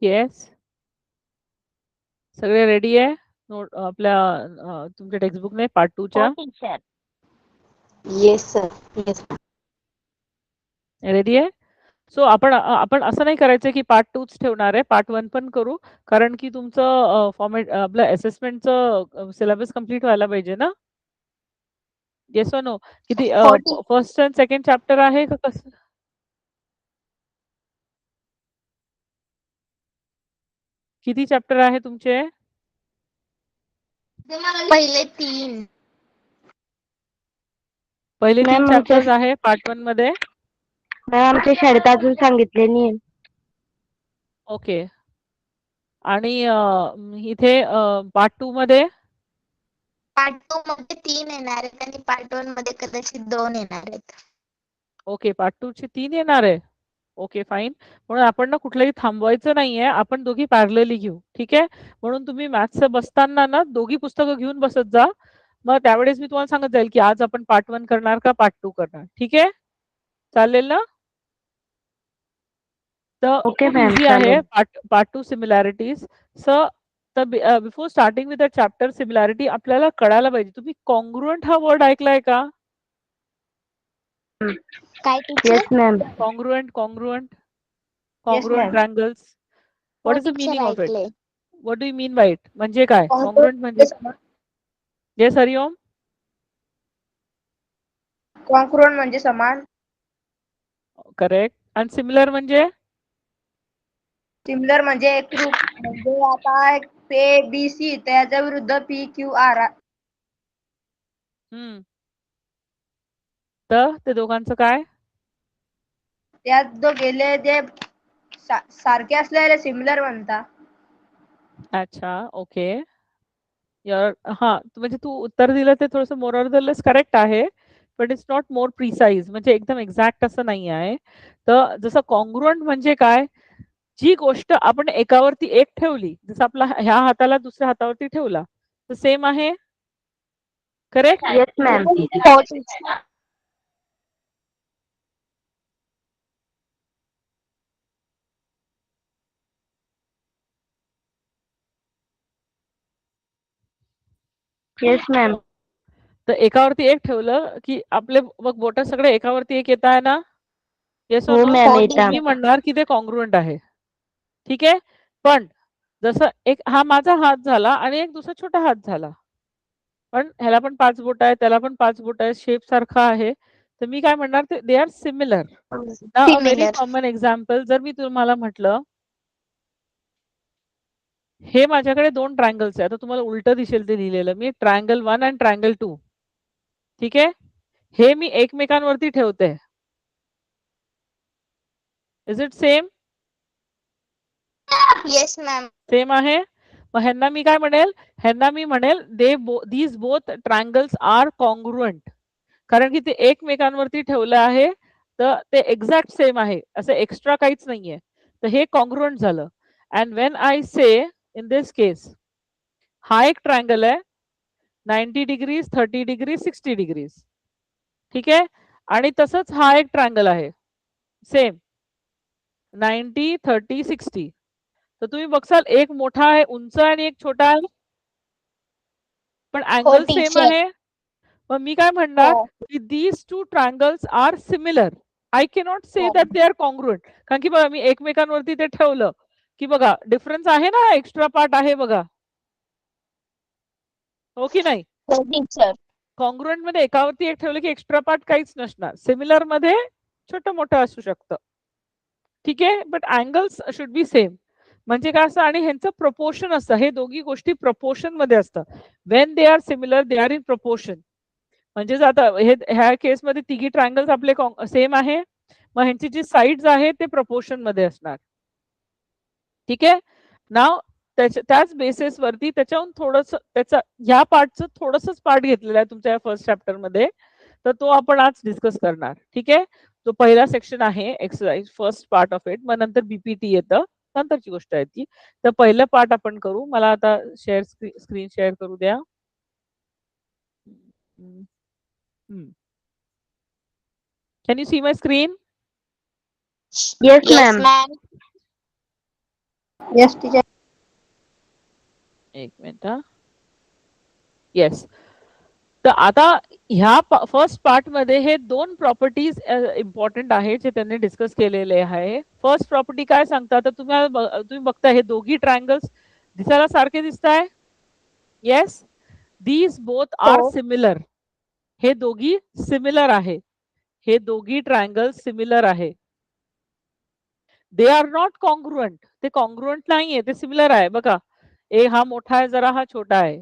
Yes, सगळे ready आहे note आपल्या तुमच्या टेक्स्टबुकने पार्ट 2 च्या? Teacher. Yes sir. Yes. Ready आहे? सो आपण असं नाही करायचं की पार्ट 2च ठेवणार आहे, पार्ट 1 पण करू, कारण की तुमचं फॉर्मॅट आपलं असेसमेंटचं सिलेबस कंप्लीट व्हायला पाहिजे ना? Yes or no? किती हो teacher. First and second chapter आहे का कसं? किती चॅप्टर आहे तुमचे? पहिले 3. पहिले 3 मॅम चॅप्टर्स आहे पार्ट 1 मध्ये. मॅम आमच्या शाळेत अजून सांगितले नाही. ओके. आणि इथे पार्ट 2 मध्ये? पार्ट 2 मध्ये 3 येणार आहेत आणि पार्ट 1 मध्ये कदाचित 2 येणार आहेत. ओके, पार्ट 2 चे 3 येणार आहे. Okay, fine. म्हणून आपण ना कुठलंही थांबवायचं नाहीये. आपण दोघी पॅरलली घेऊ. ठीक आहे? म्हणून तुम्ही मॅथ्सचं बसताना ना दोघी पुस्तकं घेऊन बसत जा. मग त्यावेळेस मी तुम्हाला सांगत जाईल की आज आपण पार्ट 1 करणार का पार्ट 2 करणार. ठीक आहे? चालेल ना? तर ओके खूप मॅम, इझी आहे चालेल. Part 2 similarities. तर before starting with the chapter similarity आपल्याला कळायला पाहिजे. तुम्ही कॉन्ग्रुएंट हा वर्ड ऐकलाय का? काय teacher? Yes ma'am. Congruent Yes, ma'am. Triangles. हो what is the teacher meaning of it? ऐकले. What do you mean by it? म्हणजे काय? कॉन्ग्रुएंट म्हणजे येस हरिओम? कॉन्क्रुएंट म्हणजे समान. करेक्ट. आणि सिमिलर म्हणजे? सिमिलर म्हणजे एकरूप. म्हणजे आता पे बी सी त्याच्या विरुद्ध पी क्यू आर. तर ते दोघांचं काय? त्यात जो गेले ते सारखे असलेले सिमिलर म्हणतात. अच्छा, ओके. म्हणजे तू उत्तर दिलं ते थोडंसं more or the less correct आहे. But it's not more precise. म्हणजे एकदम एक्झॅक्ट असं नाही आहे. तर जसं कॉन्ग्रुएंट म्हणजे काय? जी गोष्ट आपण एकावरती एक ठेवली, जसं आपला ह्या हाताला दुसऱ्या हातावरती ठेवला, तर सेम आहे. करेक्ट? Yes ma'am. हो टीचर. Yes ma'am. तर एकावरती एक ठेवलं की आपले मग बोट सगळे एकावरती एक येत आहे ना? येस और हो नो? मॅम, हो येता. मी म्हणणार की ते कॉन्ग्रुएंट आहे. ठीक आहे? पण जसं एक हा माझा हात झाला आणि एक दुसरा छोटा हात झाला. पण ह्याला पण 5 बोट आहेत, त्याला पण 5 बोट आहेत, शेप सारखा आहे. तर मी काय म्हणणार ते they are similar. Now a very similar. Common example जर मी तुम्हाला म्हटलं हे माझ्याकडे 2 ट्रायंगल्स आहेत. आता तुम्हाला उलटं दिसेल ते लिहिलेलं मी ट्रायंगल 1 आणि ट्रायंगल 2. ठीक आहे? हे मी एकमेकांवरती ठेवते. Is it same? Yes ma'am. Same आहे. मग ह्यांना मी काय म्हणेल? ह्यांना मी म्हणेल these both triangles are congruent. कारण की ते एकमेकांवरती ठेवलं आहे, तर ते एक्झॅक्ट सेम आहे. असं एक्स्ट्रा काहीच नाहीये. तर हे कॉन्ग्रुएंट झालं. And when I say in this case हा एक ट्रायंगल आहे 90 डिग्रीज, 30 डिग्रीज, 60 डिग्रीज. ठीक आहे? आणि तसंच हा एक ट्रायंगल आहे सेम 90, 30, 60. तर तुम्ही बघसाल एक मोठा आहे उंच आणि एक छोटा आहे. पण हो अँगल सेम टीचर. आहे. मग मी काय म्हणणार हो. की these two triangles are similar. I cannot say हो. that they are congruent. कारण की बघा मी एकमेकांवरती ते ठेवलं की बघा डिफरन्स आहे ना, एक्स्ट्रा पार्ट आहे बघा. हो की नाही? हो टीचर. कॉन्ग्रुएंट मध्ये एकावरती एक ठेवलं की एक्स्ट्रा पार्ट काहीच नसणार. सिमिलर मध्ये छोटं मोठं असू शकतं. ठीक आहे? But angles should be same. म्हणजे काय असतं आणि ह्यांचं प्रपोर्शन असतं. हे दोघी गोष्टी प्रपोर्शन मध्ये असतात. When they are similar they are in proportion. म्हणजे आता ह्या केसमध्ये तिघी ट्रायंगल्स आपले सेम आहे. मग ह्यांची जी साइड्स आहे ते प्रपोर्शन मध्ये असणार. ठीक आहे? नाव त्याच बेसिस वरती त्याच्याहून थोडंसं त्याचा ह्या पार्टचं थोडंसंच पार्ट घेतलेला आहे तुमच्या फर्स्ट चॅप्टर मध्ये. तर तो आपण आज डिस्कस करणार. ठीक आहे? तो पहिला सेक्शन आहे exercise first part of it. मग नंतर बीपीटी येतं. नंतरची गोष्ट आहे ती. तर पहिलं पार्ट आपण करू. मला आता स्क्रीन शेअर करू द्या. Can you see my screen? Yes yes ma'am. Ma'am. Yes teacher. एक मिनिट हा. येस. तर आता ह्या फर्स्ट पार्ट मध्ये हे दोन प्रॉपर्टीज इम्पॉर्टंट आहेत जे त्यांनी डिस्कस केलेले आहे. फर्स्ट प्रॉपर्टी काय सांगतात तर तुम्ही बघता हे दोघी ट्रायंगल्स दिसायला सारखे दिसताय. येस, दीज बोथ आर हो. सिमिलर. हे दोघी सिमिलर आहे. हे दोघी ट्रायंगल्स सिमिलर आहे. They are not congruent. ते कॉन्ग्रुएंट नाहीये, ते सिमिलर आहे. बघा, ए हा मोठा आहे जरा, हा छोटा आहे,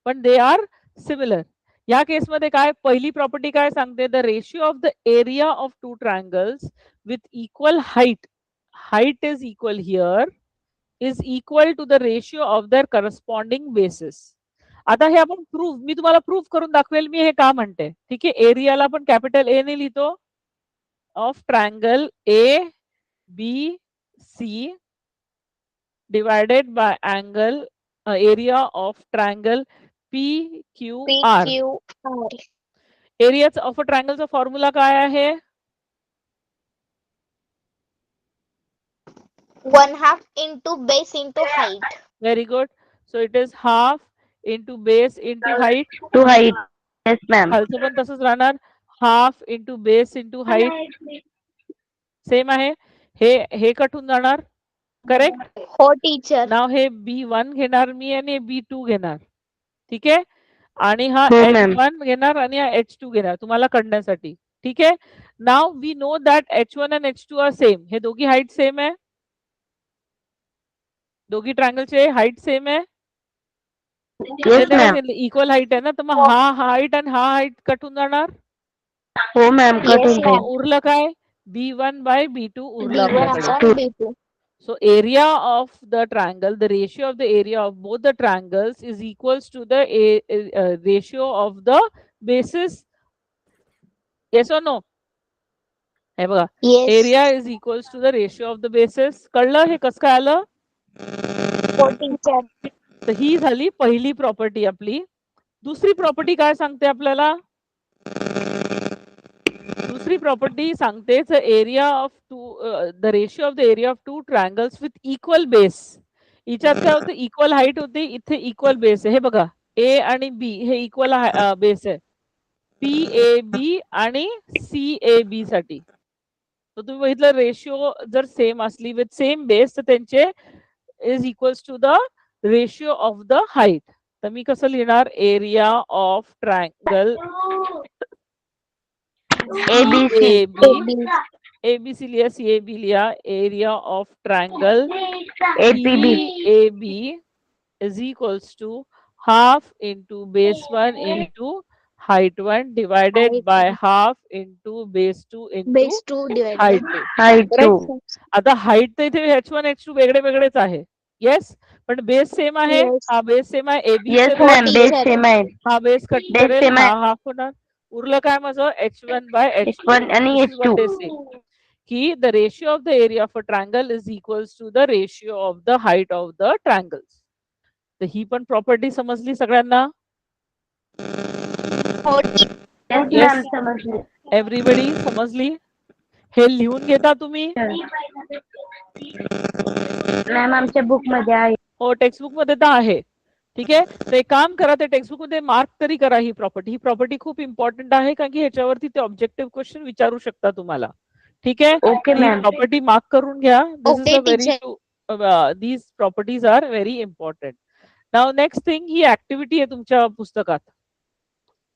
पण दे आर सिमिलर. या केसमध्ये काय पहिली प्रॉपर्टी काय सांगते, the ratio of the area of two triangles with equal height is equal here is equal to the ratio of their corresponding bases. आता हे आपण मी तुम्हाला प्रूफ करून दाखवेल मी हे का म्हणते. ठीक आहे, एरियाला पण कॅपिटल ए ने लिहितो of triangle A B C divided by angle area of triangle PQR. PQR. Area of a triangle चा फॉर्म्युला काय आहे? 1/2 into base into height. Very good. So it is half into base into height. To height. Yes ma'am. खालचं पण तसंच राहणार, half into base into height. Same आहे. हे cut होऊन जाणार. करेक्ट. हो टीचर. नाव हे B1 घेणार मी आणि B2 घेणार. ठीक आहे, आणि हा हो, ma'am. H1 घेणार आणि हा H2 घेणार तुम्हाला कळण्यासाठी. ठीक आहे. Now we know that H1 आणि H2 आर सेम. हे दोघी हाईट सेम आहे. दोघी ट्रायंगलचे हाईट सेम आहे. Yes ma'am. इक्वल हाईट आहे ना, तर मग हा हाईट आणि हा हाईट कट होऊन जाणार. हो मॅम, कट Yes, होऊन जाईल. ma'am. उरलं काय, B1 by B2 उरलं B1 आपल्याकडे. upon B2. So area of the triangle, the ratio of the area of both the triangles is equals to the ratio of the bases. Yes or no? हे बघा, Yes. area is equals to the ratio of the bases. कळलं हे कसं काय आलं? हो teacher. तर ही झाली पहिली प्रॉपर्टी आपली. दुसरी प्रॉपर्टी काय सांगते आपल्याला? दुसरी प्रॉपर्टी सांगते area of the ratio of the area of two triangles with equal base. याच्यात काय होतं, इक्वल हाईट होते, इथे इक्वल बेस आहे. हे बघा, ए आणि बी हे इक्वल बेस आहे. PAB आणि CAB साठी. तर तुम्ही बघितलं रेशिओ जर सेम असली विथ सेम बेस तर त्यांचे is equals to the ratio of the height. तर मी कसं लिहिणार, एरिया ऑफ ट्रायंगल ABC लिया, CAB लिया, area of triangle PAB is equals to half into base 1 into height 1 divided Height by 1. half into base 2 into Base 2 divided height by 2. Height two. Correct? आता हाईट तर इथे H1 H2 वेगळे वेगळेच आहे. Yes, पण बेस सेम आहे. Yes. हा बेस सेम आहे. AB येस चे मॅम, बेस teacher. सेम आहे. हा बेस कट Base करेल, same हा आहे. हाफ होणार. उरलं काय माझं, H1 by H2. H1 आणि This is what H2. they say. की the ratio of the area of a triangle is equals to the ratio of the height of the triangles. तर ही पण प्रॉपर्टी समजली सगळ्यांना? हो येस Yes. मॅम, समजले. Everybody समजली? हे लिहून घेता तुम्ही? मॅम, आमच्या बुक मध्ये आहे. हो, टेक्स्टबुक मध्ये तर आहे. ठीक आहे, तर एक काम करा, ते टेक्स्टबुक मध्ये मार्क तरी करा ही प्रॉपर्टी. ही प्रॉपर्टी खूप इम्पॉर्टंट आहे, कारण की ह्याच्यावरती ते ऑब्जेक्टिव्ह क्वेश्चन विचारू शकता तुम्हाला. ठीक आहे, ओके ही मॅम. प्रॉपर्टी मार्क करून घ्या. This is Okay, a very teacher. These properties are very important. Now next thing, ही ऍक्टिव्हिटी आहे तुमच्या पुस्तकात.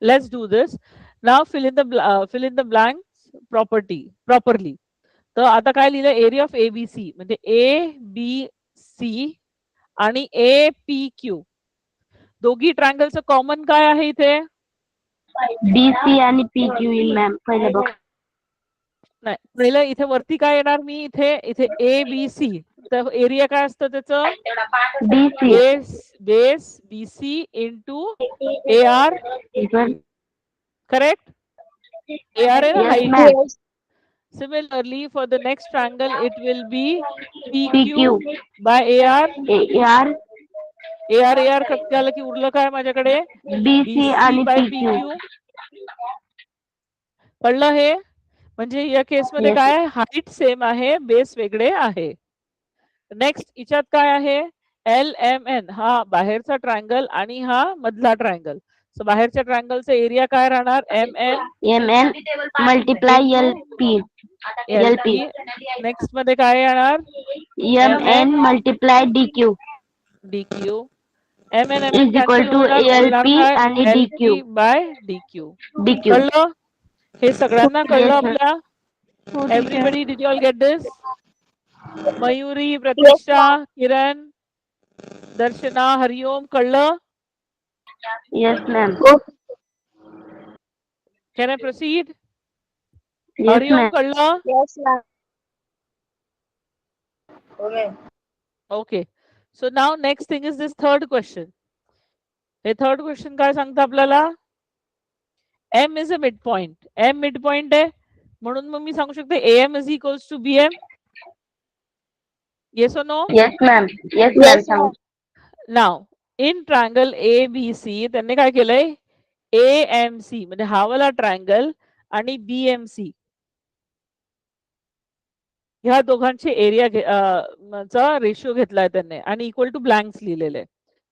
Let's do this. Now fill in the blanks properly. तर आता काय लिहिलं, एरिया ऑफ ABC म्हणजे ABC आणि APQ दोघी ट्रायंगलचं कॉमन काय आहे इथे? BC आणि PQ येईल मॅम पहिल्या बॉक्स. नाही, पहिलं इथे वरती काय येणार, मी इथे ABC. तर एरिया काय असतं त्याचं, BC. Base BC into AR. Correct? AR आहे ना Yes, height. ma'am. Similarly, for the next triangle, it will be PQ PQ by AR. AR. AR cut झालं की उरलं काय माझ्याकडे, BC आणि by PQ. PQ. कळलं हे? म्हणजे या केस मध्ये Yes. काय, हाईट सेम आहे, बेस वेगळे आहे. नेक्स्ट याच्यात काय आहे LMN हा बाहेरचा ट्रायंगल आणि हा मधला ट्रायंगल. सो बाहेरच्या ट्रायंगलचा एरिया काय राहणार MN MN multiply LP LP. Next मध्ये काय येणार MN multiply DQ DQ. MN is MN equal cancel to होणार उरणार LP काय आणि DQ. LP by DQ. DQ. कळलं हे सगळ्यांना कळलं Yes, sir. आपल्या everybody did you all get this Mayuri Pratishtha Kiran Darshana Hariom कळलं Yes, ma'am. Can I proceed Yes, Hariom ma'am. कळलं Yes, ma'am. Okay. Okay so now next thing is this third question हे third question काय सांगतं आपल्याला M is a mid point M mid point आहे म्हणून मग मी सांगू शकते AM is equals to BM yes or no Yes, ma'am. Yes, Yes, ma'am. ma'am. Now in triangle ABC त्यांनी काय केलंय AMC म्हणजे हा वाला ट्रायंगल आणि BMC ह्या दोघांचे एरिया चा रेशिओ घेतलाय त्यांनी आणि इक्वल टू ब्लँक्स लिहिलेले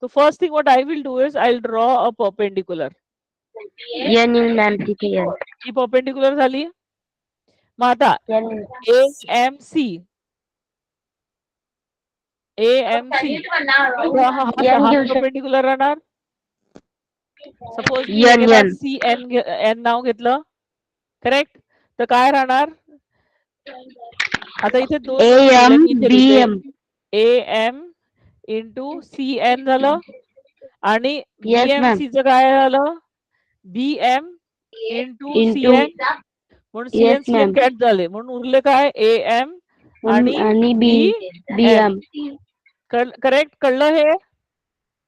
तो first thing what I will do is I will draw a perpendicular N in ma'am तिथे N. ही परपेंडिक्युलर झाली मग आता N. AMC हा N घेऊ शकतो. परपेंडिक्युलर राहणार सपोज N, N. CN नाव घेतलं करेक्ट तर काय राहणार आता इथे दोन गोष्टी AM, लिहिल्या, मी इथे लिहिते. BM. AM इंटू CN झालं आणि Yes, ma'am. BMC चं काय झालं BM इंटू Into. CN म्हणून Yes, CN ma'am. कॅट झाले म्हणून उरले काय AM आणि B. BM. करेक्ट कळलं हे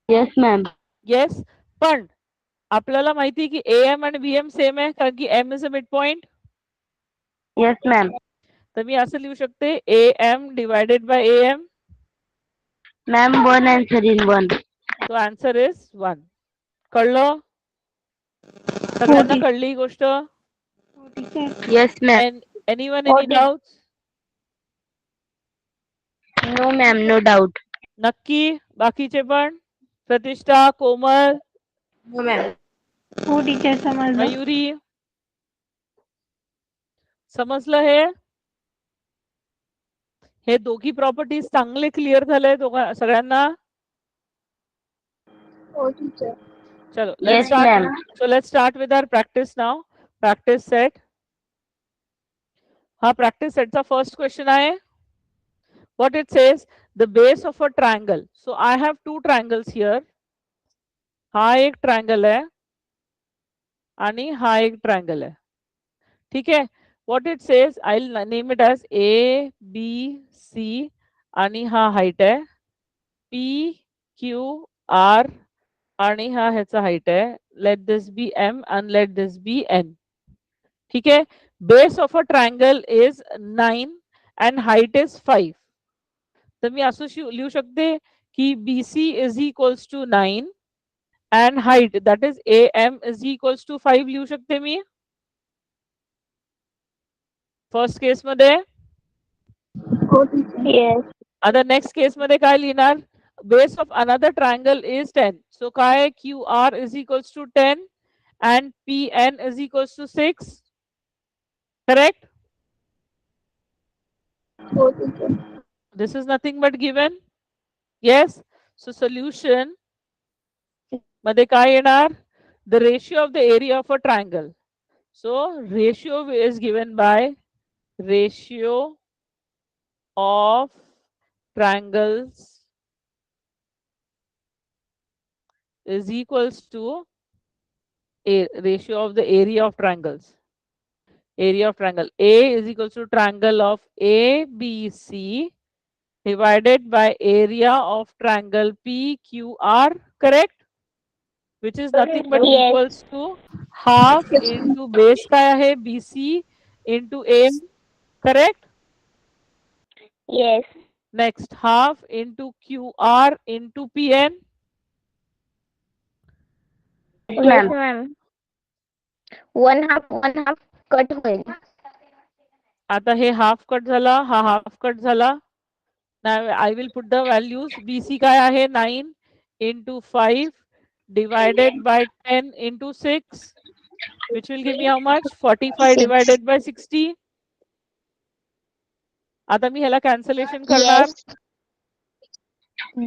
Yes, ma'am. येस पण आपल्याला माहिती की AM आणि BM सेम आहे कारण की M is a mid point Yes, ma'am. तर मी असं लिहू शकते AM divided by AM Ma'am, one answer in one. तो आन्सर इज 1 कळलं सगळ्यांना कळली ही गोष्ट Yes, ma'am. Anyone any doubts No, ma'am. No doubt. नक्की बाकीचे पण प्रतिष्ठा कोमल No, ma'am. हो टीचर समजलं मयुरी समजलं हे दोघी प्रॉपर्टीज चांगले क्लिअर झाले सगळ्यांना Oh, teacher. चलो Yes, ma'am. let's start with our practice now practice set हा practice set चा first question आहे what it says the base of a triangle so I have two triangles here हा एक triangle आहे आणि हा एक ट्रायंगल आहे ठीक आहे what it says I'll name it as A B C आणि हा हाईट आहे P Q R आणि हा ह्याचा हाईट आहे let this be M and let this be N ठीक आहे base of a triangle is 9 and height is 5 तर मी असं लिहू शकते की BC is equals to 9 and height that is AM is equals to 5 लिहू शकते मी फर्स्ट केस मध्ये Yes. आता नेक्स्ट केस मध्ये काय लिहिणार base of another triangle is 10 so काय QR is equals to 10 and PN is equals to 6 correct Oh, teacher. this is nothing but given yes so solution मध्ये काय येणार the ratio of the area of a triangle so ratio is given by ratio of triangles is equals to a ratio of the area of triangles area of triangle A is equals to triangle of ABC divided by area of triangle PQR correct which is nothing but Yes. equals to half into base काय आहे BC into A correct Yes. next half into QR into PN Yes, ma'am. One half cut होईल. आता हे half cut झाला हा half cut झाला Now I will put the values. BC काय आहे 9 into 5 divided by 10 into 6, which will give me how much? 45 6. divided by 60. आता मी ह्याला कॅन्सलेशन करणार. Yes.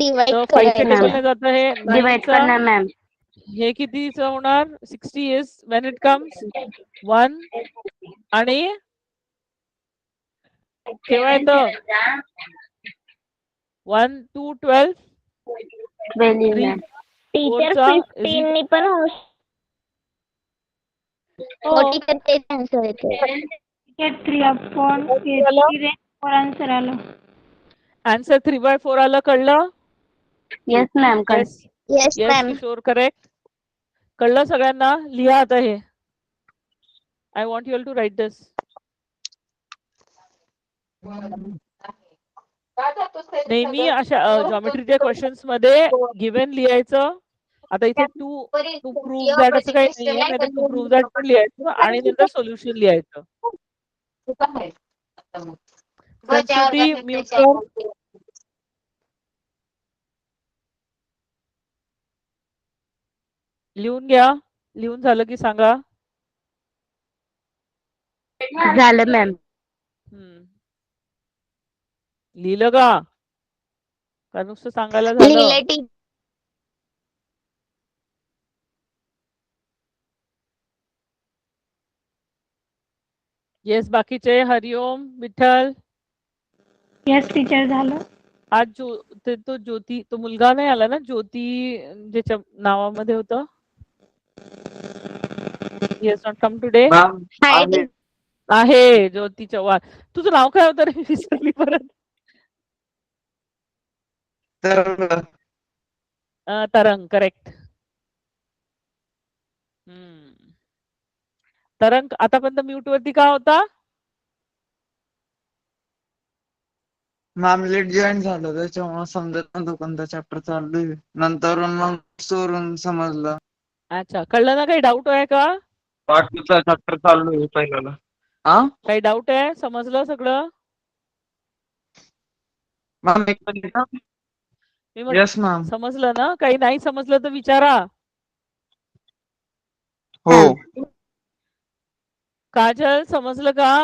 Divide तर 5 च्या करायचं. टेबल ने जातं हे डिवाइड 9 चा करना मैम. हे कितीचं होणार? 60 is when it comes 1 आणि केव्हा येतं? 1 2 12 वेली 3 मैम. टीचर चा 15 नी पण होऊ हो. शकते. तेच आन्सर येते. 3/4 4 आन्सर आलं. आन्सर 3/4 आलं, कळलं? Yes ma'am. कर. Yes yes yes ma'am. Kishore, correct. कळलं सगळ्यांना? लिहा आता हे. I want you all to write this. नेहमी अशा जॉमेट्रीच्या क्वेश्चन्स मध्ये गिव्हन लिहायचं. आता इथे टू प्रूव्ह दॅट असं काही नाहीये, नाही तर टू प्रूव्ह दॅट पण लिहायचं आणि नंतर सोल्युशन लिहायचं. संस्कृती म्यूट कर. लिहून घ्या. लिहून झालं की सांगा. झालं मॅम. लिहिलं का नुसतं सांगायला झालं? लिहिलं टी येस बाकीचे? हरिओम, विठ्ठल. येस टीचर झालं. आज तो ज्योती, तो मुलगा नाही आला ना, ज्योती ज्याच्या नावामध्ये होतं. Yes not come today. High T- आहे ज्योती चव्हाण. तुझं नाव काय होतं रे? विसरली परत. तरंग, करेक्ट. तरंग आतापर्यंत म्यूट वरती का होता? मॅम लेट जॉईन झालं त्याच्यामुळे समजत नव्हतं कोणता चॅप्टर चालू आहे. नंतर मग सोडून समजलं. अच्छा, कळलं ना? काही डाऊट आहे का? पाठचा चॅप्टर चालू आहे पहिल्याला. काही डाऊट आहे? समजलं सगळं? मॅम एक मिनिट. मी म्हण- येस मॅम. समजलं ना? काही नाही समजलं तर विचारा. हो. काजल समजलं का?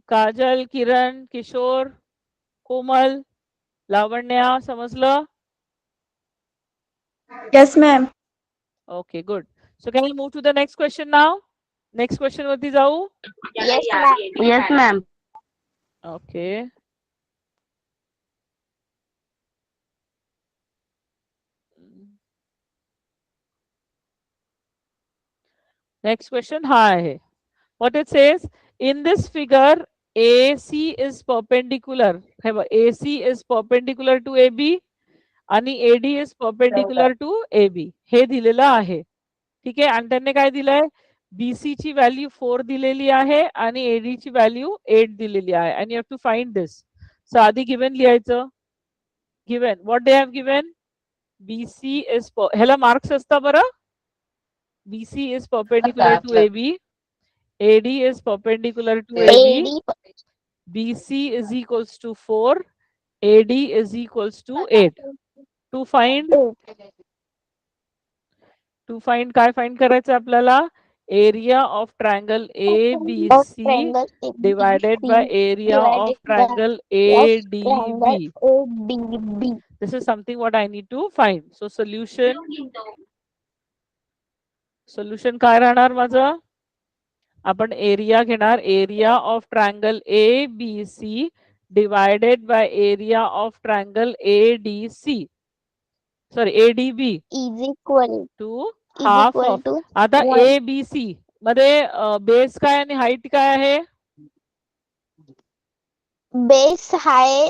काजल, किरण, किशोर, कोमल, लावण्या समजलं? Yes ma'am. Okay good. So can you move to the next question now? Next question वरती जाऊ. Yes ma'am. Yes ma'am. Okay. Next question हा आहे. What it says in this figure, AC is perpendicular. हे बघ, AC is perpendicular to AB आणि AD is perpendicular to AB. हे दिलेलं आहे. ठीक आहे. आणि त्यांनी काय दिलंय? BC ची व्हॅल्यू 4 दिलेली आहे आणि AD ची व्हॅल्यू 8 दिलेली आहे. आणि you have to find this. So आधी गिव्हन लिहायचं. Given what they have given? BC is ह्याला मार्क्स असता बरं. BC is perpendicular to AB. AD is perpendicular to AB. BC is equals to 4. AD is equals to 8. To find काय find करायचं आपल्याला? Area of triangle ABC divided by area of triangle ADB. This is something what I need to find. So solution काय राहणार माझं? आपण area घेणार. Area of triangle ABC divided by area of triangle ADC, sorry ADB is equal to half of. Two आता ABC मध्ये base काय आणि height काय आहे? बेस आहे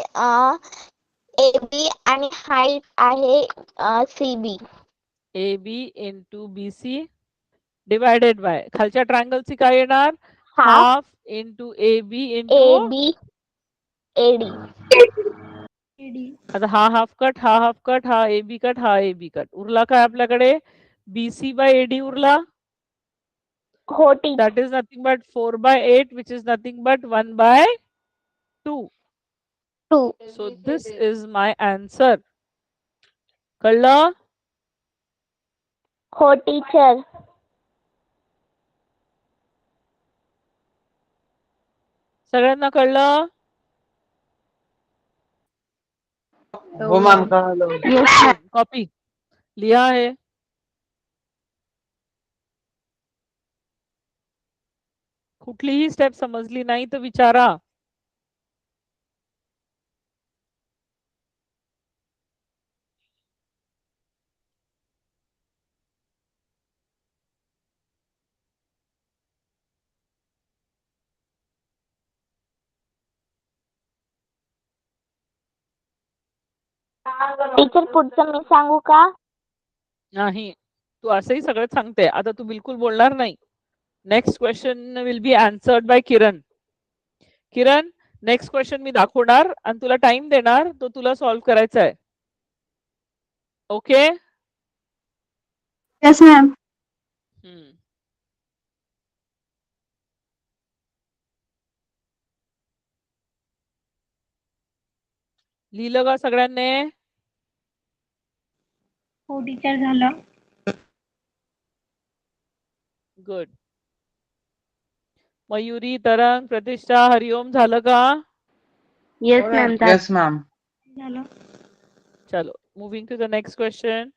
AB आणि हाईट आहे CB. AB into BC divided by खालच्या ट्रायंगलची काय येणार? Half half into AB into. AB AD. आता हा हाफ कट, हा हाफ कट, हा AB कट, हा AB कट. उरला काय आपल्याकडे? BC बाय AD उरला. हो T. That is nothing but 4/8, which is nothing but 1/2. Two. So this is my answer. कळलं? हो टीचर. सगळ्यांना कळलं? हो मॅम कळालं. Yes ma'am. कॉपी लिहा आहे. कुठलीही स्टेप समजली नाही तर विचारा. टीचर पुढचं मी सांगू का? नाही, तू असंही सगळं सांगते. आता तू बिलकुल बोलणार नाही. Next question will be answered by Kiran. Kiran, next question मी दाखवणार आणि तुला टाइम देणार, तो तुला सॉल्व्ह करायचा आहे. ओके? Yes ma'am. लिहिलं का सगळ्यांनी? हो टीचर झालं. गुड. मयुरी, तरंग, प्रतिष्ठा, हरिओम झालं का? Yes ma'am. Yes ma'am. झालं. चलो, moving to the next question.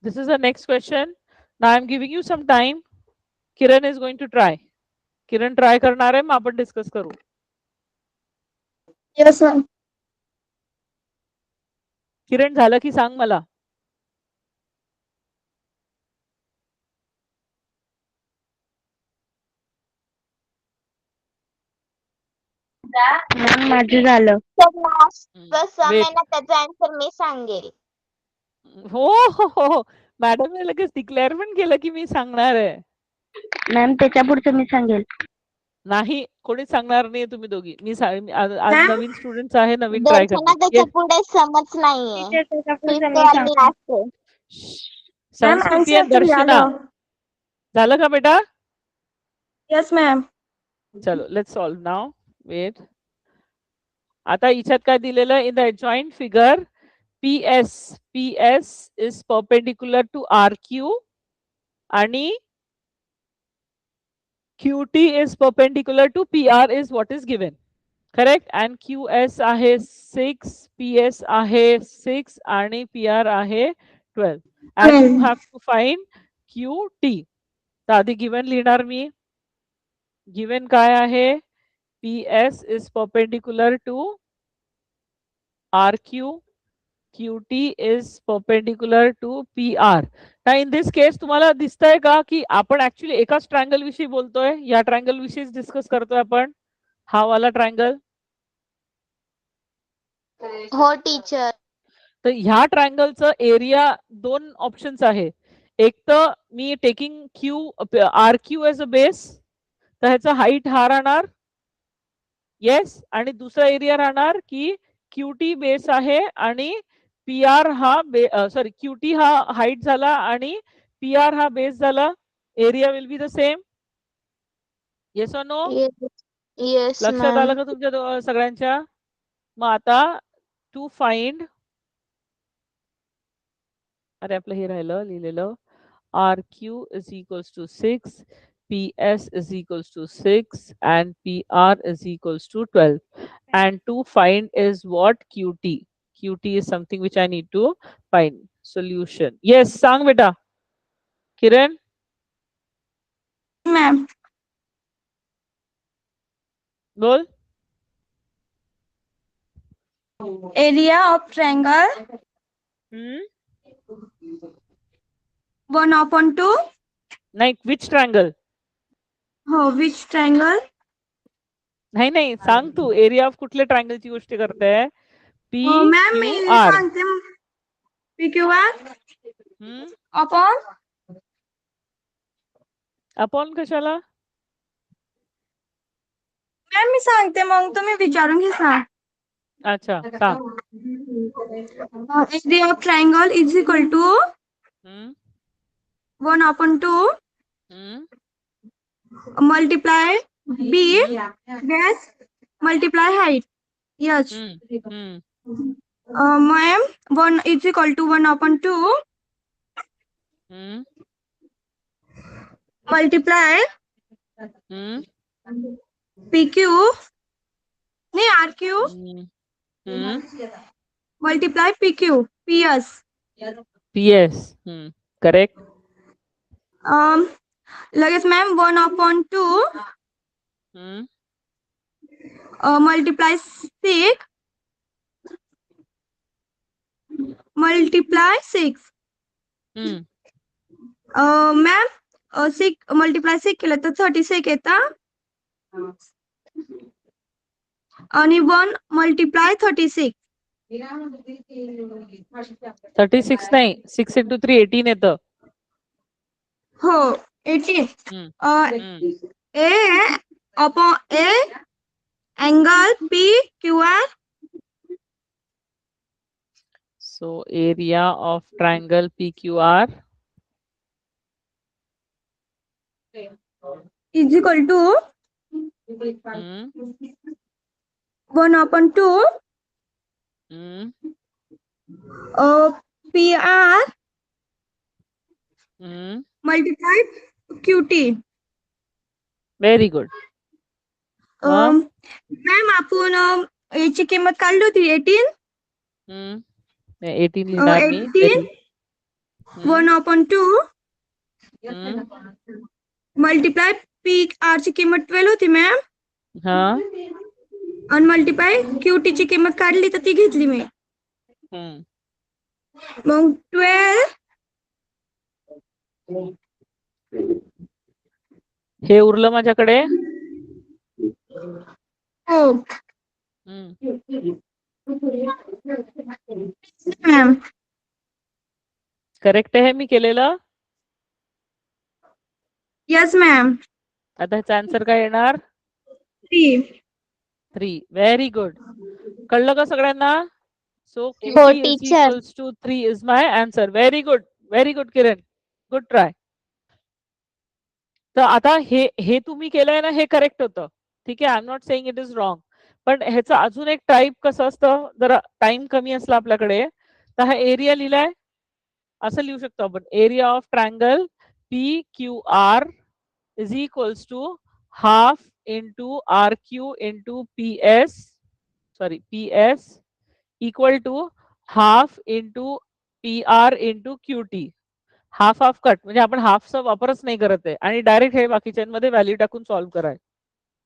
This is the next question. Now I am giving you some time. Kiran is going to try. Kiran try करणार आहे, मग आपण डिस्कस करू. Yes ma'am. किरण झालं की सांग मला. मॅम माझं झालं. बस Wait. ना त्याचा आन्सर मी सांगेल. हो हो हो, मॅडम ने लगेच डिक्लेअर पण केलं की मी सांगणार आहे. मॅम त्याच्या पुढचं मी सांगेल. नाही, कोणीच सांगणार नाही. तुम्ही दोघी. आज मॅम? नवीन स्टुडंट्स आहे, नवीन ट्राय दर्शना करणार. त्याच्या पुढे समज नाहीये. टीचर त्याच्या पुढचं ठीक मी आहे, सांगते. आणि असते. संस्कृती आणि दर्शना झालं का बेटा? Yes ma'am. चलो, लेट्स सॉल्व नाउ. वेट. आता याच्यात काय दिलेलं? In the joint figure PS is perpendicular to RQ आणि QT is perpendicular to PR is what is given. Correct? And QS आहे 6, PS आहे 6 आणि PR आहे 12. And you have to find QT. तर आधी गिवन लिहिणार मी. गिवन काय आहे? PS is perpendicular to RQ. QT is perpendicular to PR. Now in this case तुम्हाला दिसतंय का की आपण ऍक्च्युली एकाच ट्रायंगल विषयी बोलतोय? या ट्रायंगल विषयीच डिस्कस करतोय आपण. हा वाला ट्रायंगल. हो टीचर. तर ह्या ट्रायंगलचं एरिया दोन ऑप्शन्स आहे. एक तर मी taking RQ as a base, तर ह्याचा हाईट हा राहणार. येस. आणि दुसरा एरिया राहणार की QT बेस आहे आणि PR हा QT हा हाईट झाला आणि PR हा बेस झाला. Area will be the same. Yes or no? Yes लक्षात आलं का तुमच्या सगळ्यांच्या? मग आता टू फाइंड, अरे आपलं हे राहिलं लिहिलेलं, RQ is equals to 6, PS is equals to 6 and PR is equals to 12. And to find is what? QT. QT is something which I need to find. Solution. Yes, sang beta. Kiran? Ma'am. Bol. Area of triangle Hmm? 1/2. नाही, which triangle? हो, which triangle? नाही नाही, सांग तू area of कुठल्या ट्रायंगलची गोष्ट करते? हो ma'am, मी PQR. सांगते. PQR अपॉन अपॉन कशाला? मॅम मी सांगते, मग तुम्ही विचारून घ्या. अच्छा, सांग. Area of triangle is equal to hmm 1/2 हम्म multiply B base multiply height. Yes. Ma'am, 1 is equal to 1 upon 2 multiply PQ नहीं RQ multiply PQ PS. PS. Correct. लगेच ma'am 1 upon 2 multiply 6 multiply 6. Ma'am 6 multiply 6 केलं तर 36 येतं आणि 1 multiply 36. 36 नाही 6 into 3 18 येतं. हो 18. A upon A angle PQR. So area of triangle PQR is equal to 1 upon 2 PR multiply QT. Very good. Ma'am आपण याची किंमत काढली होती 18. 18 लिहिणार मी. 18 1 upon 2 multiply PR ची किंमत 12 होती मॅम. हा आणि मल्टिप्लाय QT ची किंमत काढली तर ती घेतली मी. मग 12 हे उरलं माझ्याकडे. हो मॅम करेक्ट आहे मी केलेलं. Yes ma'am. आता ह्याचा आन्सर काय येणार? 3. 3. Very good. कळलं का सगळ्यांना? सो हो, QT is teacher. equals to 3 is my answer. Very good. Very good Kiran. Good try. तर आता हे तुम्ही केलंय ना हे करेक्ट होतं. ठीक आहे. I am not saying it is wrong. पण ह्याचं अजून एक टाईप कसं असतं, जरा टाइम कमी असला आपल्याकडे तर हा एरिया लिहिलाय असं लिहू शकतो आपण. Area of triangle PQR is equals to half into RQ into PS equal to half into PR into QT. Half half cut म्हणजे आपण हाफचा वापरच नाही करत आहे आणि डायरेक्ट हे बाकीच्यांमध्ये व्हॅल्यू टाकून सॉल्व्ह कराय.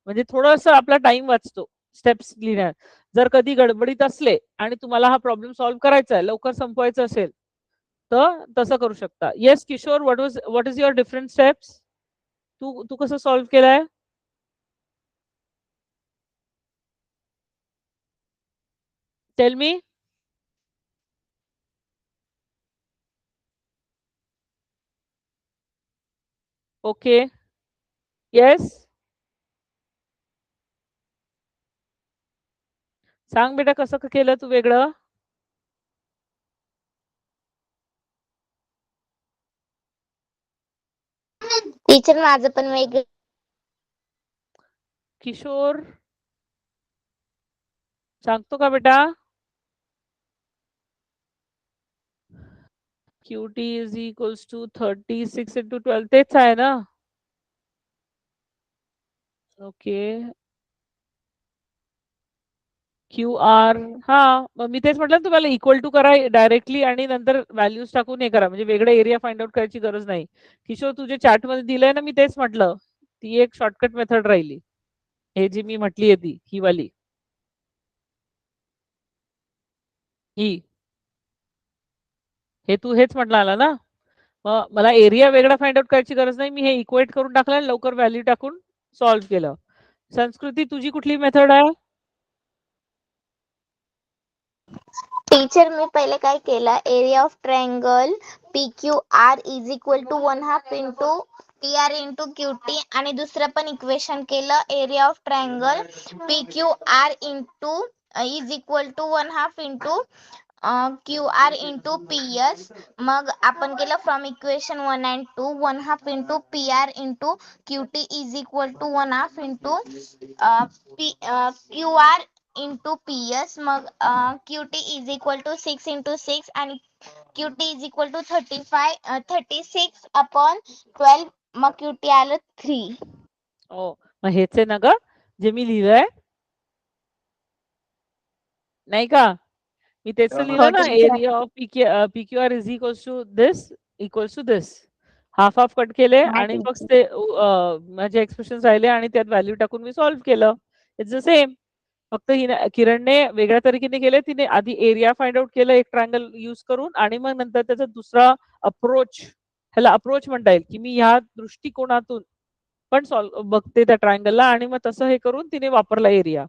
म्हणजे थोडंसं आपला टाइम वाचतो स्टेप्स लिहिण्यात. जर कधी गडबडीत असले आणि तुम्हाला हा प्रॉब्लेम सॉल्व्ह करायचा आहे, लवकर संपवायचा असेल तर तसं करू शकता. Yes Kishore, what is your different steps? तू कसं सॉल्व्ह केलाय? Tell me. ओके. येस सांग बेटा कसं केलं तू वेगळं? टीचर माझं पण वेगळं. किशोर सांगतो का बेटा? QT is equals to 36 into 12 तेच आहे ना? ओके. QR हा मग मी तेच म्हटलं तुम्हाला इक्वल टू करा डायरेक्टली आणि नंतर व्हॅल्यूज टाकून हे करा म्हणजे वेगळं एरिया फाइंड आउट करायची गरज नाही. किशोर तुझे चॅट मध्ये दिलंय ना, मी तेच म्हटलं ती एक शॉर्टकट मेथड राहिली. हे जी मी म्हटली आहे ती ही वाली ही हे तू हेच म्हटलं आला ना. मग मला एरिया वेगळा फाइंड आउट करायची गरज नाही. मी हे इक्वेट करून टाकलं आणि लवकर व्हॅल्यू टाकून सॉल्व्ह केलं. संस्कृती तुझी कुठली मेथड आहे? टीचर मी पहिले काय केलं, area of triangle PQR is equal to 1/2 into PR into QT आणि दुसरं पण इक्वेशन केलं, area of triangle PQR into is equal to 1/2 into Q R into P S. मग आपण केलं from equation 1 and 2 1/2 into P R into Q T is equal to 1/2 into Q R into P S. मग Q T is equal to 6 into 6 आणि Q T is equal to 36 upon 12. मग Q T आलं 3. हो, मग हेच आहे ना ग जे मी लिहिलंय, नाही का? मी तेच तर लिहिलं ना, area of P Q R is equals to this. Half half cut केले हा, आणि teacher. फक्त ते माझे एक्सप्रेशन राहिले आणि त्यात व्हॅल्यू टाकून मी सॉल्व्ह केलं. It's the same. फक्त किरणने वेगळ्या तरीकेने केले. तिने आधी एरिया फाइंड आउट केलं एक ट्रायंगल यूज करून आणि मग नंतर त्याचा दुसरा अप्रोच, ह्याला अप्रोच म्हणता येईल, की मी ह्या दृष्टिकोनातून पण सॉल्व्ह बघते त्या ट्रायंगलला आणि मग तसं हे करून तिने वापरला एरिया.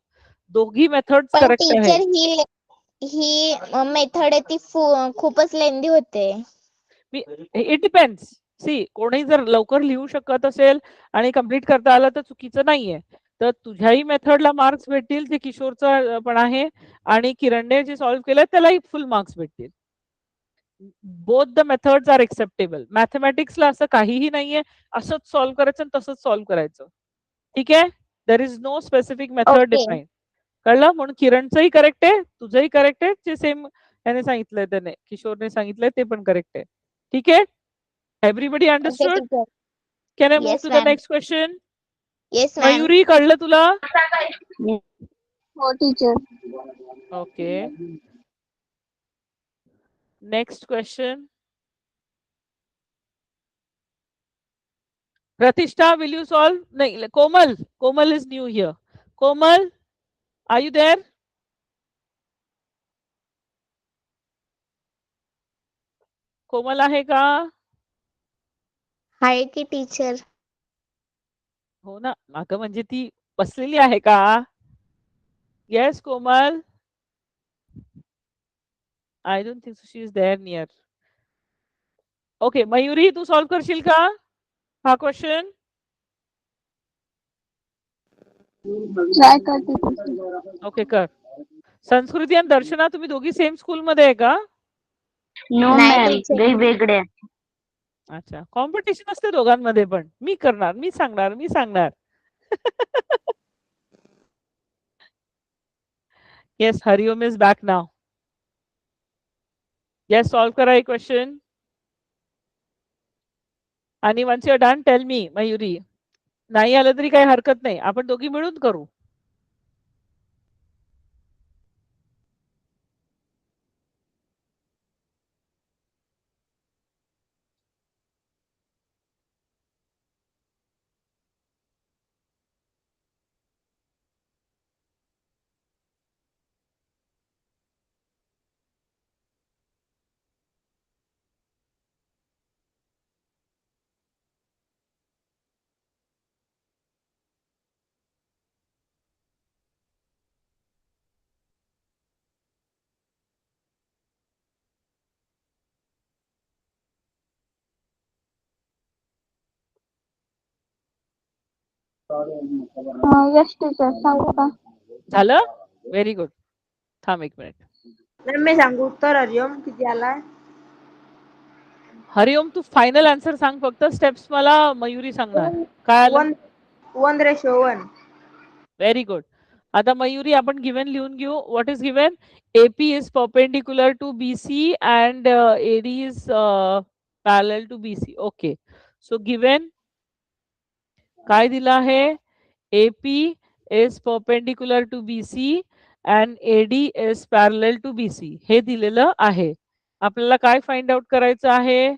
दोघी मेथड्स पण करेक्ट आहे. टीचर ही मेथड आहे ती खूपच लेंदी होते. It depends. सी, कोणी जर लवकर लिहू शकत असेल आणि कम्प्लीट करता आलं तर चुकीचं नाहीये. तर तुझ्याही मेथडला मार्क्स भेटतील, जे किशोरचा पण आहे, आणि किरणने जे सॉल्व्ह केलं त्यालाही फुल मार्क्स भेटतील. Both the methods are acceptable. मॅथमॅटिक्सला असं काहीही नाहीये असंच सॉल्व्ह करायचं आणि तसंच सॉल्व्ह करायचं. ठीक आहे? There is no specific method okay. Define. कळलं? म्हणून किरणचंही करेक्ट आहे, तुझंही करेक्ट आहे, जे सेम त्याने सांगितलंय, त्याने किशोरने सांगितलंय ते पण करेक्ट आहे. ठीक आहे? Everybody okay understood? Teacher. Can I move yes to the ma'am. next question? Yes ma'am. Mayuri, कळलं तुला? हो teacher. Okay. Next question. Pratishtha, will you solve? No, Komal. Komal is new here. Komal, are you there? कोमल आहे का? आहे की teacher. हो ना, अगं म्हणजे ती बसलेली आहे का? Yes, Komal. I don't think so. She is there near. Okay, Mayuri, तू सॉल्व करशील का हा क्वेश्चन? ट्राय करते टीचर. ओके, कर. संस्कृती आणि दर्शना, तुम्ही दोघी सेम स्कूल मध्ये आहे का? नो नाही मॅम, टीचर. वेगवेगळे. अच्छा, कॉम्पिटिशन असते दोघांमध्ये पण. मी करणार, मी सांगणार. Yes, Hariom is back now. Yes, solve करा एक क्वेश्चन. आणि once you are done, tell me. Mayuri, नाही आलं तरी काही हरकत नाही, आपण दोघी मिळून करू. यस टीचर, सांगू का? झालं? Very good. थांब एक मिनिट. मॅम मी सांगू उत्तर हरिओम किती आलाय? हरिओम, तू फायनल आन्सर सांग फक्त. स्टेप्स मला मयुरी सांगणार. काय आलं? 1:1. Very good. आता मयुरी, आपण गिवन लिहून घेऊ. What is given? AP इज perpendicular to BC and AD इज parallel to BC. Okay, so given काय दिलं आहे? AP इज perpendicular to BC and AD इज पॅरलल टू BC. हे दिलेलं आहे. आपल्याला काय फाइंड आउट करायचं आहे?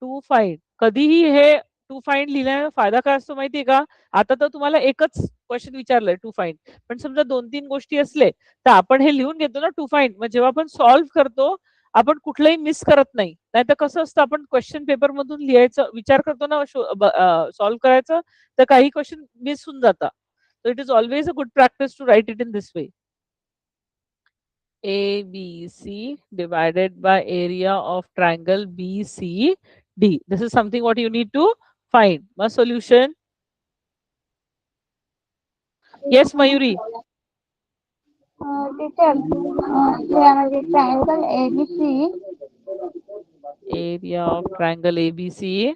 To find. कधीही हे टू फाइंड लिहिण्याचा फायदा काय असतो माहितीये का? आता तर तुम्हाला एकच क्वेश्चन विचारलंय टू फाइंड, पण समजा 2-3 गोष्टी असले तर आपण हे लिहून घेतो ना टू फाइंड. मग जेव्हा आपण सॉल्व्ह करतो, आपण कुठलंही मिस करत नाही. नाहीतर कसं असतं, आपण क्वेश्चन पेपर मधून लिहायचं विचार करतो ना सॉल्व्ह करायचं, तर काही क्वेश्चन मिस होऊन जातात. So it is always a good practice to write it in this way. ABC divided by area of triangle BCD. This is something what you need to find. My solution. Yes, Mayuri. Teacher म्हणजे triangle ABC Area of triangle ABC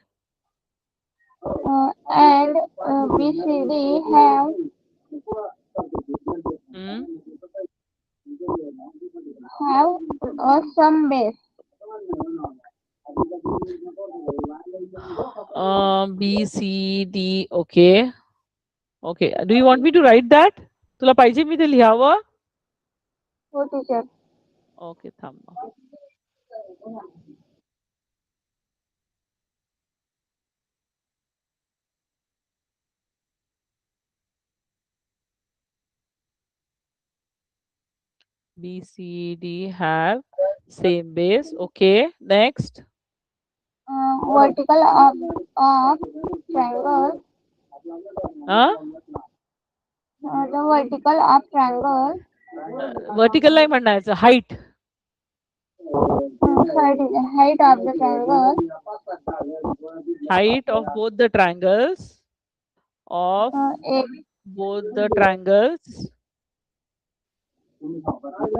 and BCD have hmm, some base. BCD. Okay. Okay. Do you want me to write that? तुला पाहिजे मी ते लिहावं? हो teacher. Okay थांब. BCD have same base. Okay. Next. Vertical of triangle. Huh? The vertical of triangle. Vertical नाही म्हणायचं. Height. Height of the triangle. Height of both the triangles. Of both the triangles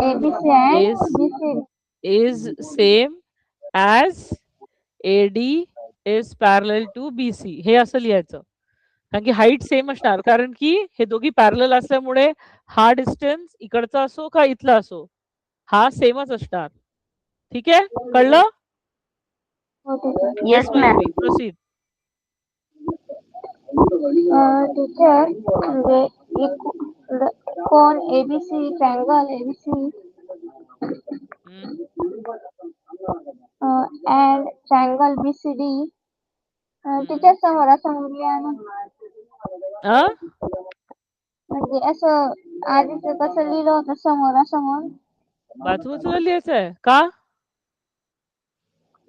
ABC and is BCD. is same as AD is parallel to BC. हे असं लिहायचं. कारण की height same असणार, कारण की हे दोघी पॅरलल असल्यामुळे हा डिस्टन्स इकडचा असो का इथला असो हा सेमच असणार. ठीक आहे, कळलं? Yes, ma'am. प्रोसीड. टीचर कोण ABC triangle ABC and triangle BCD teacher समोरासमोर लिहा ना. म्हणजे असं आधीच कसं लिहिलं होतं समोरासमोर. बाजूबाजूला लिहायचं आहे का?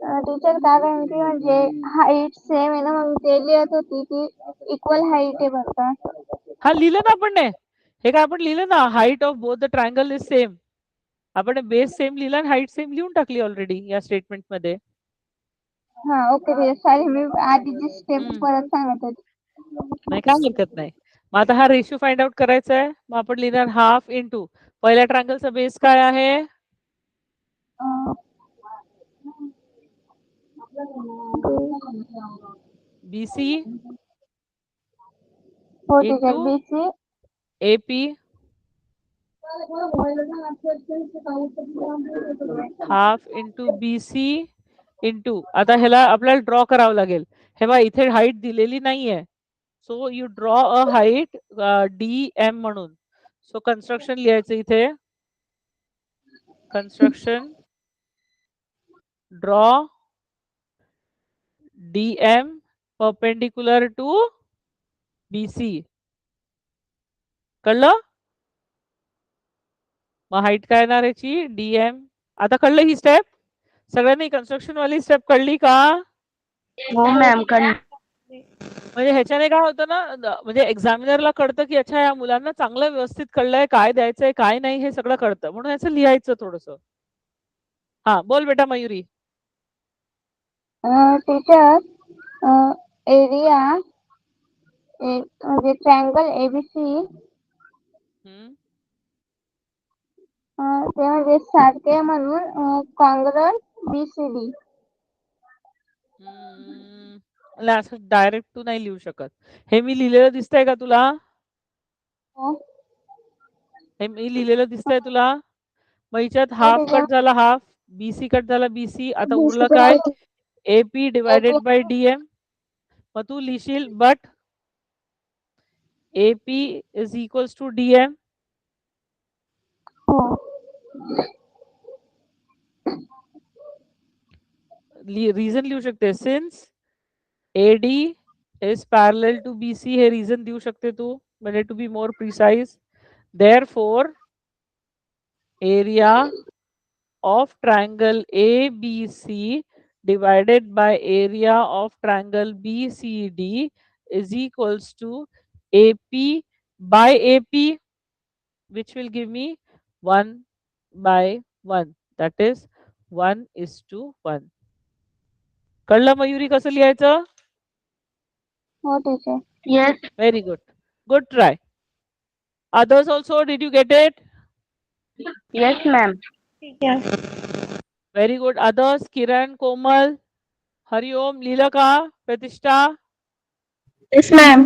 टीचर कारण की म्हणजे हाईट सेम आहे ना, मग ते लिहत होती की इक्वल हाईट आहे बरं का. हा लिहिलं ना आपण, हे काय आपण लिहिलं ना, height of both the triangle is same. आपण बेस सेम लिहिला आणि हाईट सेम लिहून टाकली ऑलरेडी या स्टेटमेंट मध्ये. हा ओके सॉरी, मी आधीची स्टेप परत सांगत होते. नाही काय हरकत नाही. मग आता हा रेशिओ फाइंड आउट करायचा आहे. मग आपण लिहिणार हाफ इंटू पहिल्या ट्रायंगलचा बेस काय आहे? BC into BC AP half into BC into, आता ह्याला आपल्याला ड्रॉ करावं लागेल. हे बघा इथे हाईट दिलेली नाहीये, so you draw a height DM म्हणून. सो कन्स्ट्रक्शन लिहायचं इथे. Construction draw DM perpendicular to BC. कळलं? मग हाईट काय येणार याची? DM. आता कळलं ही स्टेप सगळ्यांनी? कन्स्ट्रक्शन वाली स्टेप कळली का? हो मॅम कळली. म्हणजे ह्याच्याने काय होतं ना, म्हणजे एक्झामिनरला कळतं की अच्छा या मुलांना चांगलं व्यवस्थित कळलंय काय द्यायचंय काय नाही हे सगळं कळतं, म्हणून याचं लिहायचं थोडस. हा बोल बेटा मयुरी. टीचर एरिया म्हणजे ट्रायंगल ABC ते म्हणजे सारखे म्हणून कॉंग्रस BCD. असं डायरेक्ट तू नाही लिहू शकत. हे मी लिहिलेलं दिसतंय का तुला? हे मी लिहिलेलं दिसतंय तुला? मग याच्यात हाफ कट झाला हाफ, BC कट झाला BC, आता उरलं काय? AP divided by DM. मग तू लिहिशील but AP is equals to DM. Reason लिहू शकते, since AD is parallel to BC, हे रिझन देऊ शकते तू, म्हणजे to be more precise. Therefore area of triangle ABC divided by area of triangle BCD is equals to AP by AP, which will give me 1 by 1, that is 1:1. कळलं मयुरी कसं लिहायचं? हो teacher. Yes. Very good. Good try. Others also, did you get it? Yes, ma'am. Teacher. Very good. Others? Kiran, Komal, Hariom, लिहिलं का? Pratishtha, yes ma'am.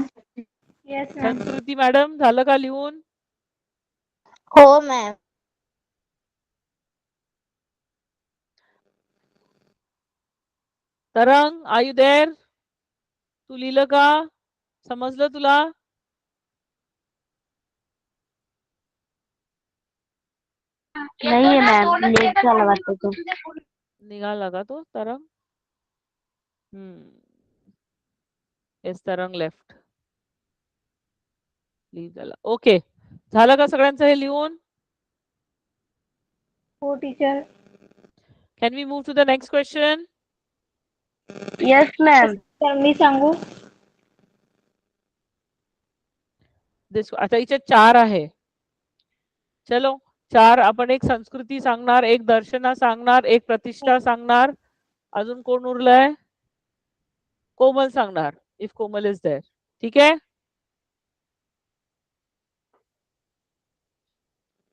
Yes ma'am. Sanskriti madam, झालं का लिहून? हो ma'am. Tarang, are you there? तू लिहिलं का? समजलं तुला? नाहीये मॅम, लेट झाला वाटतं तो. निघाला का तो Tarang? Yes, Tarang left. Leave झाला. ओके, झालं का सगळ्यांचं हे लिहून? हो teacher. Can we move to the next question? Yes, ma'am. तर मी सांगू? आता इथे 4 आहे. चलो 4. आपण एक संस्कृती सांगणार, एक दर्शना सांगणार, एक प्रतिष्ठा सांगणार. अजून कोण उरलंय? कोमल सांगणार, इफ कोमल इज देअर. ठीक आहे.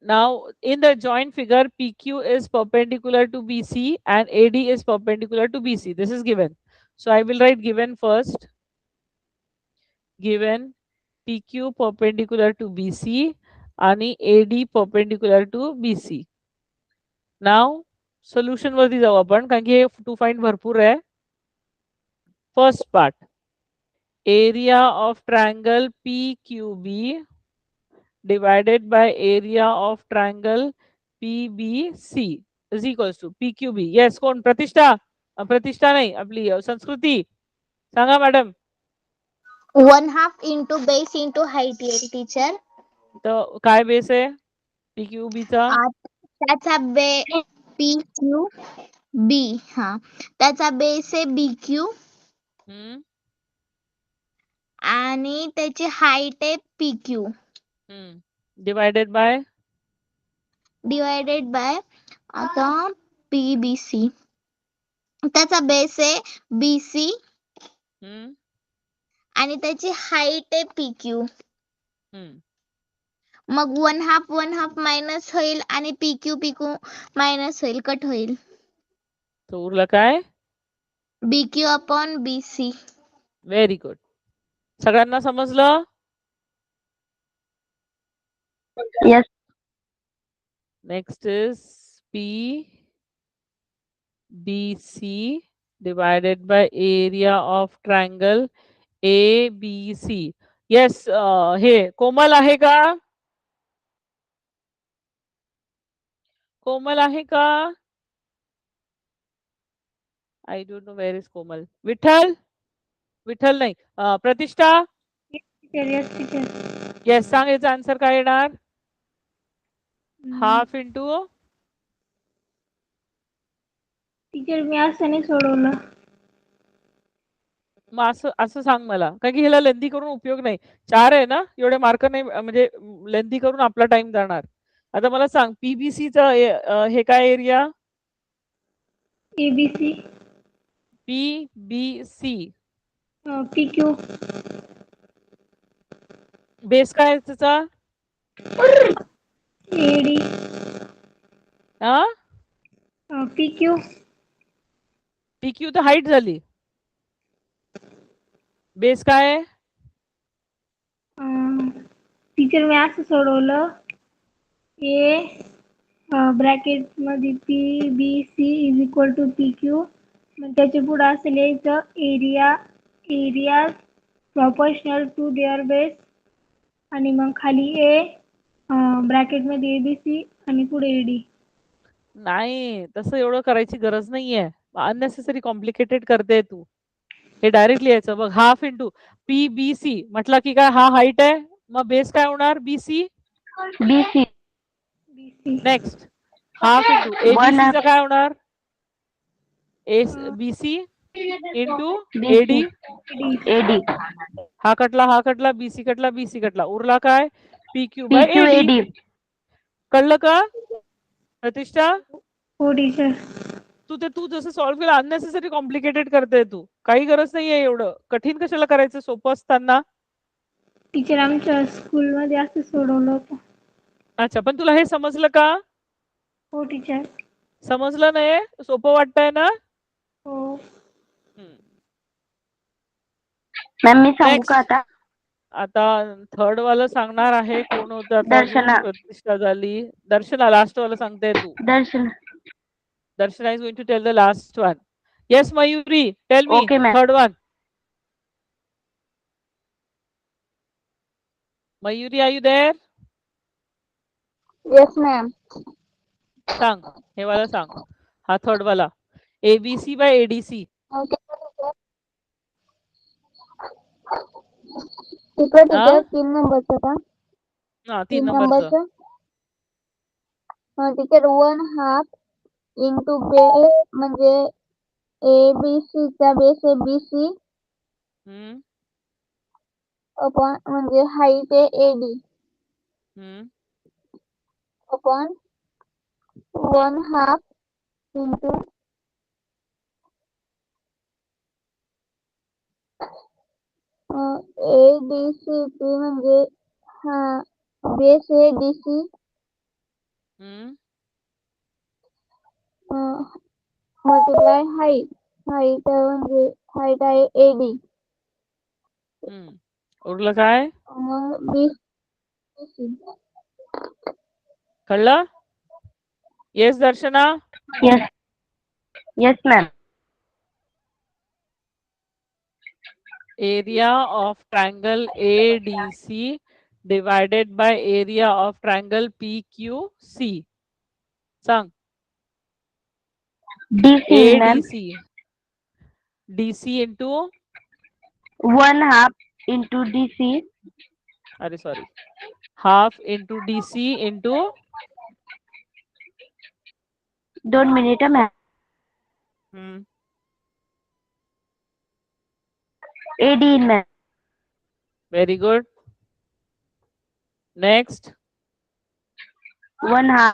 Now, in the joint figure, PQ is perpendicular to BC and AD is perpendicular to BC. This is given. So I will write given first. Given PQ perpendicular to BC and AD perpendicular to BC. Now, solution वरती जाऊ आपण, कारण की हे to find भरपूर आहे. First part. Area of triangle PQB divided by area of triangle PBC is equals to PQB. Yes, कोण? प्रतिष्ठा? प्रतिष्ठा नाही, आपली संस्कृती सांगा madam. 1/2 into base into height येईल टीचर. तर काय बेस आहे PQB चा? त्याचा PQ B. हा, त्याचा बेस आहे BQ आणि त्याची हाईट आहे PQ डिवायडेड बाय आता PBC. त्याचा बेस आहे BC आणि त्याची हाईट आहे PQ. मग 1/2 मायनस होईल आणि PQ मायनस होईल, कट होईल. तो उरला काय? BQ upon BC. Very good. सगळ्यांना समजलं? Yes. Next is PBC divided by area of triangle ABC. Yes, हे कोमल आहे का? कोमल आहे का? I don't know where is कोमल. विठ्ठल? विठ्ठल नाही. प्रतिष्ठा? टीचर. Yes teacher. येस, सांग याचा आन्सर काय येणार? हाफ इंटू टीचर मी असं नाही सोडवलं. मग असं सांग मला, कारण की ह्याला लेंदी करून उपयोग नाही. 4 आहे ना, एवढे मार्क नाही, म्हणजे लेंदी करून आपला टाइम जाणार. आता मला सांग PBCचा हे काय area? ABC. PBC PQ. Base काय आहे त्याचा? AD. PQ. PQ तर हाईट झाली. बेस काय आहे? टीचर मी असं सोडवलं, ब्रॅकेट मध्ये PBC is equal to PQ. मग त्याच्या पुढे असं लिहायचं area proportional to their base आणि मग खाली ब्रॅकेट मध्ये ABC आणि पुढे AD. नाही, तसं एवढं करायची गरज नाहीये. अननेसेसरी कॉम्प्लिकेटेड करते तू. हे डायरेक्ट लिहायचं बघ. हाफ इंटू PBC म्हटलं की काय, हा हाईट आहे, मग बेस काय होणार? BC. नेक्स्ट हाफ इंटू ABCचा काय होणार? BC into AD. हा कटला BC कटला, उरला काय? PQ by AD. कळलं का प्रतिष्ठा? हो टीचर. तू जसं सॉल्व्ह केलं, अननेसेसरी कॉम्प्लिकेटेड करते तू. काही गरज नाहीये एवढं कठीण कशाला करायचं सोपं असताना. टीचर आमच्या स्कूलमध्ये असं सोडवलं होतं. अच्छा, पण तुला हे समजलं का? हो टीचर. समजलं नाही? सोपं वाटतंय ना? हो. मॅम मी सांगू नेक्स्ट. का आता? आता थर्ड वाला सांगणार आहे. कोण होतं आता अजून? दर्शना. प्रतिष्ठा झाली. दर्शना लास्ट वाला सांगते तू. दर्शन. Darshana is going to tell the last one. Yes, Mayuri, tell me. Okay, ma'am. Third one. Mayuri, are you there? Yes, ma'am. सांग, हे वाला सांग. हा थर्ड वाला. ABC by ADC. Okay, teacher 3 नंबरचं का? हा 3 3 नंबरचं. टीचर 1/2 इंटू बेस म्हणजे ABC चा बेस आहे BC अपॉन म्हणजे हाईट आहे AD अपॉन 1/2 इंटू ADCP म्हणजे हा बेस आहे DC मल्टिप्लाय हाईट म्हणजे हाईट आहे AD उरलं काय? मग BC कळलं? Yes Darshana. Yes. Yes, ma'am. Area of triangle ADC divided by area of triangle PQC. सांग. DC, ma'am. ADC. DC into 1/2 into DC. अरे sorry. Half into DC into 2 मिनिटं ma'am. AD, ma'am. Very good. Next. 1/2.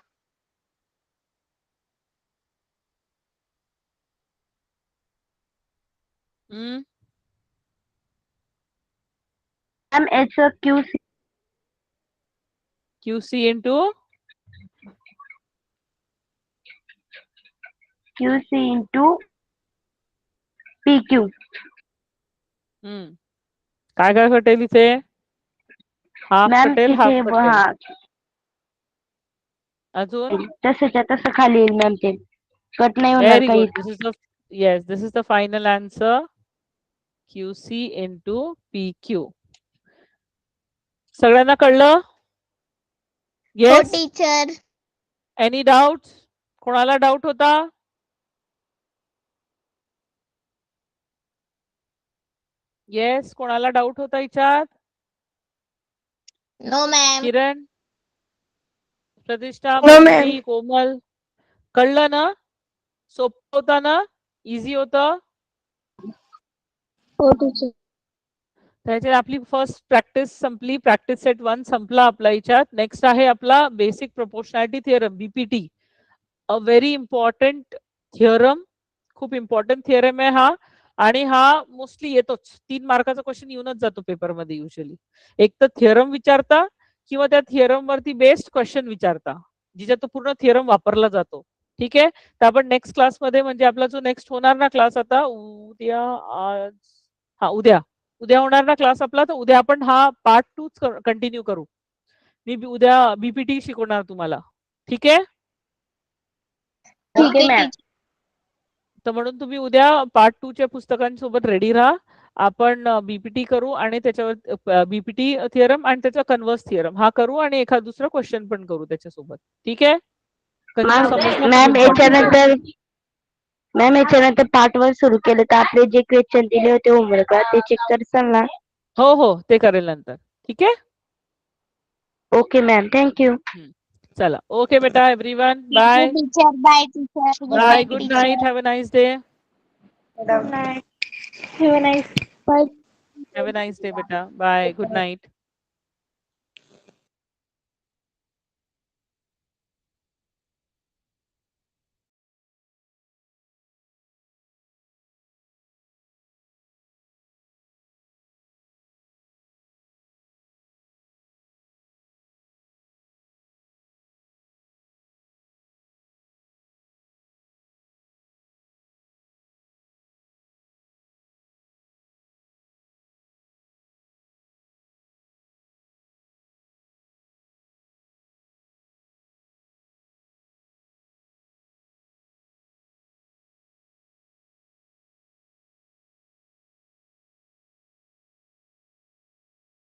Ma'am, it's a QC. QC into PQ. काय काय कटेल इथे? Half ma'am कटेल, half तिथे कटेल. अजून? तसंच्या तसं खाली येईल मॅम ते. कट नाही होणार Very काही. good. This is the final answer. QC into PQ. सगळ्यांना कळलं? हो Yes. टीचर. Any doubts? कोणाला डाऊट होता? येस, कोणाला डाऊट होता याच्यात? No ma'am. किरण, प्रतिष्ठा, No, ma'am. मयुरी, कोमल, कळलं ना? सोपं होता ना? इझी होतं? हो टीचर. त्याच्यात आपली फर्स्ट प्रॅक्टिस संपली. प्रॅक्टिस सेट 1 संपला आपला याच्यात. नेक्स्ट आहे आपला basic proportionality theorem BPT. A very important theorem. खूप इम्पॉर्टंट थिअरम आहे हा. आणि हा मोस्टली येतोच. 3 मार्काचा क्वेश्चन येऊनच जातो पेपरमध्ये युजली. एक तर थिअरम विचारता किंवा त्या थिअरम वरती बेस्ड क्वेश्चन विचारता, जिच्यात तो पूर्ण थिअरम वापरला जातो. ठीक आहे. तर आपण नेक्स्ट क्लासमध्ये म्हणजे आपला जो नेक्स्ट होणार ना क्लास आता उद्या उद्या होणार ना क्लास आपला, तर उद्या आपण हा पार्ट 2 कंटिन्यू करू. मी उद्या BPT शिकवणार तुम्हाला. ठीक आहे. ठीक आहे मॅम. तर म्हणून तुम्ही उद्या पार्ट 2 च्या पुस्तकांसोबत रेडी राहा. आपण BPT करू आणि त्याच्यावर BPT थिअरम आणि त्याचा कन्व्हर्स थिअरम हा करू आणि एखाद दुसरा क्वेश्चन पण करू त्याच्यासोबत. ठीक आहे. मॅम याच्यानंतर पार्ट 1 सुरू केलं तर आपले जे क्वेश्चन दिले होते होमवर्क ते चेक करसाल ना? हो ते करेल नंतर. ठीक आहे. Okay ma'am, thank you. चला. ओके बेटा everyone. Bye teacher. Bye teacher. Bye. Good night. Have a nice day. Good night. Have a nice. Bye. Have a nice day बेटा. बाय. Good night.